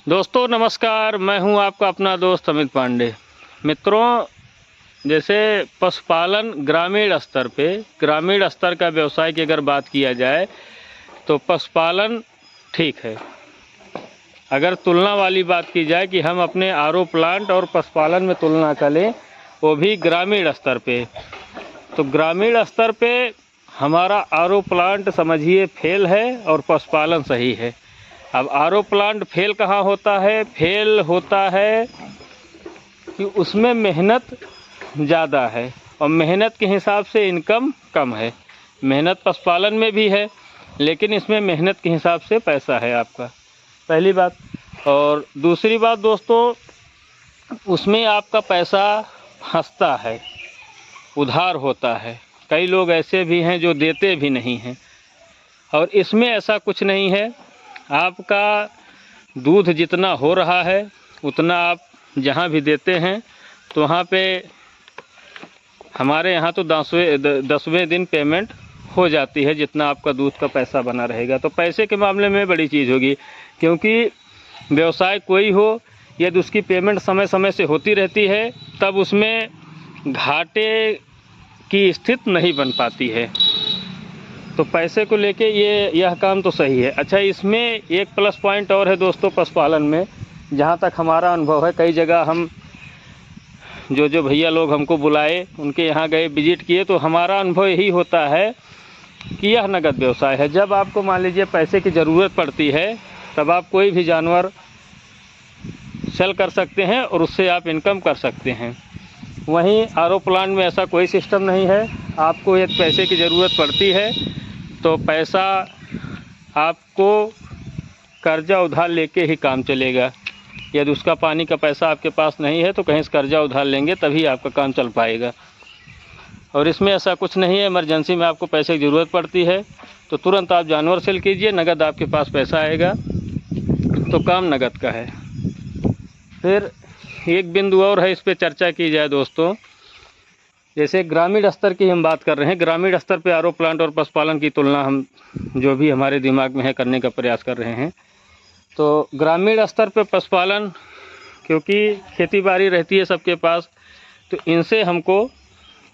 दोस्तों नमस्कार, मैं हूं आपका अपना दोस्त अमित पांडे। मित्रों, जैसे पशुपालन ग्रामीण स्तर का व्यवसाय की अगर बात किया जाए तो पशुपालन ठीक है। अगर तुलना वाली बात की जाए कि हम अपने आरओ प्लांट और पशुपालन में तुलना करें, वो भी ग्रामीण स्तर पे, तो ग्रामीण स्तर पे हमारा आरओ प्लांट समझिए फेल है और पशुपालन सही है। अब आरओ प्लांट फेल कहाँ होता है? फेल होता है कि उसमें मेहनत ज़्यादा है और मेहनत के हिसाब से इनकम कम है। मेहनत पशुपालन में भी है, लेकिन इसमें मेहनत के हिसाब से पैसा है आपका, पहली बात। और दूसरी बात दोस्तों, उसमें आपका पैसा फंसता है, उधार होता है। कई लोग ऐसे भी हैं जो देते भी नहीं हैं, और इसमें ऐसा कुछ नहीं है। आपका दूध जितना हो रहा है उतना आप जहाँ भी देते हैं तो वहाँ पे हमारे यहाँ तो 10वें दिन पेमेंट हो जाती है, जितना आपका दूध का पैसा बना रहेगा। तो पैसे के मामले में बड़ी चीज़ होगी, क्योंकि व्यवसाय कोई हो यदि उसकी पेमेंट समय समय से होती रहती है तब उसमें घाटे की स्थिति नहीं बन पाती है। तो पैसे को लेके यह काम तो सही है। अच्छा, इसमें एक प्लस पॉइंट और है दोस्तों पशुपालन में, जहाँ तक हमारा अनुभव है। कई जगह हम जो भैया लोग हमको बुलाए, उनके यहाँ गए, विजिट किए, तो हमारा अनुभव यही होता है कि यह नगद व्यवसाय है। जब आपको मान लीजिए पैसे की ज़रूरत पड़ती है तब आप कोई भी जानवर सेल कर सकते हैं और उससे आप इनकम कर सकते हैं। वहीं आरओ प्लांट में ऐसा कोई सिस्टम नहीं है। आपको एक पैसे की ज़रूरत पड़ती है तो पैसा आपको कर्जा उधार लेके ही काम चलेगा। यदि उसका पानी का पैसा आपके पास नहीं है तो कहीं से कर्जा उधार लेंगे तभी आपका काम चल पाएगा। और इसमें ऐसा कुछ नहीं है, इमरजेंसी में आपको पैसे की ज़रूरत पड़ती है तो तुरंत आप जानवर सेल कीजिए, नगद आपके पास पैसा आएगा, तो काम नगद का है। फिर एक बिंदु और है, इस पर चर्चा की जाए दोस्तों। जैसे ग्रामीण स्तर की हम बात कर रहे हैं, ग्रामीण स्तर पे आरओ प्लांट और पशुपालन की तुलना हम जो भी हमारे दिमाग में है करने का प्रयास कर रहे हैं। तो ग्रामीण स्तर पे पशुपालन, क्योंकि खेती बाड़ी रहती है सबके पास, तो इनसे हमको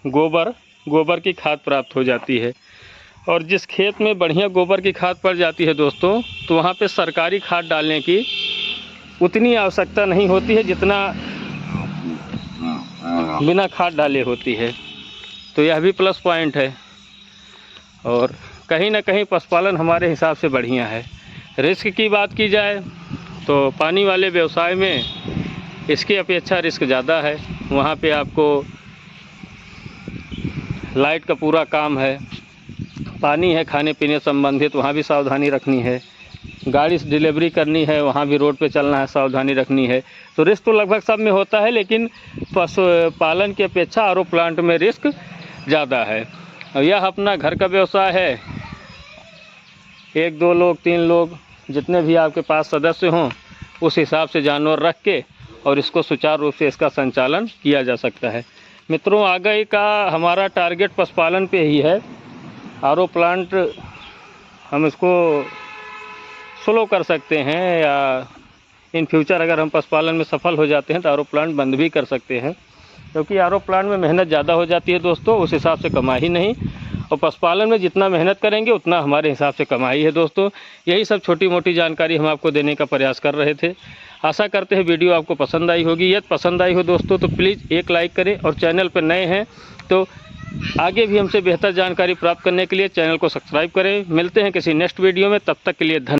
गोबर की खाद प्राप्त हो जाती है। और जिस खेत में बढ़िया गोबर की खाद पड़ जाती है दोस्तों, तो वहाँ पे सरकारी खाद डालने की उतनी आवश्यकता नहीं होती है जितना बिना खाद डाले होती है। तो यह भी प्लस पॉइंट है। और कहीं ना कहीं पशुपालन हमारे हिसाब से बढ़िया है। रिस्क की बात की जाए तो पानी वाले व्यवसाय में इसकी अपेक्षा रिस्क ज़्यादा है। वहाँ पे आपको लाइट का पूरा काम है, पानी है, खाने पीने संबंधित वहाँ भी सावधानी रखनी है, गाड़ी से डिलीवरी करनी है, वहाँ भी रोड पे चलना है, सावधानी रखनी है। तो रिस्क तो लगभग सब में होता है, लेकिन पशुपालन की अपेक्षा आरओ प्लांट में रिस्क ज़्यादा है। और यह अपना घर का व्यवसाय है। 1, 2 लोग, 3 लोग, जितने भी आपके पास सदस्य हों, उस हिसाब से जानवर रख के और इसको सुचारू रूप से इसका संचालन किया जा सकता है। मित्रों, आगे का हमारा टारगेट पशुपालन पे ही है। आरओ प्लांट हम इसको स्लो कर सकते हैं, या इन फ्यूचर अगर हम पशुपालन में सफल हो जाते हैं तो आरओ प्लांट बंद भी कर सकते हैं, क्योंकि आरओ प्लांट में मेहनत ज़्यादा हो जाती है दोस्तों, उस हिसाब से कमाई नहीं। और पशुपालन में जितना मेहनत करेंगे उतना हमारे हिसाब से कमाई है दोस्तों। यही सब छोटी मोटी जानकारी हम आपको देने का प्रयास कर रहे थे। आशा करते हैं वीडियो आपको पसंद आई होगी। यदि पसंद आई हो दोस्तों तो प्लीज़ एक लाइक करें, और चैनल पर नए हैं तो आगे भी हमसे बेहतर जानकारी प्राप्त करने के लिए चैनल को सब्सक्राइब करें। मिलते हैं किसी नेक्स्ट वीडियो में, तब तक के लिए धन्यवाद।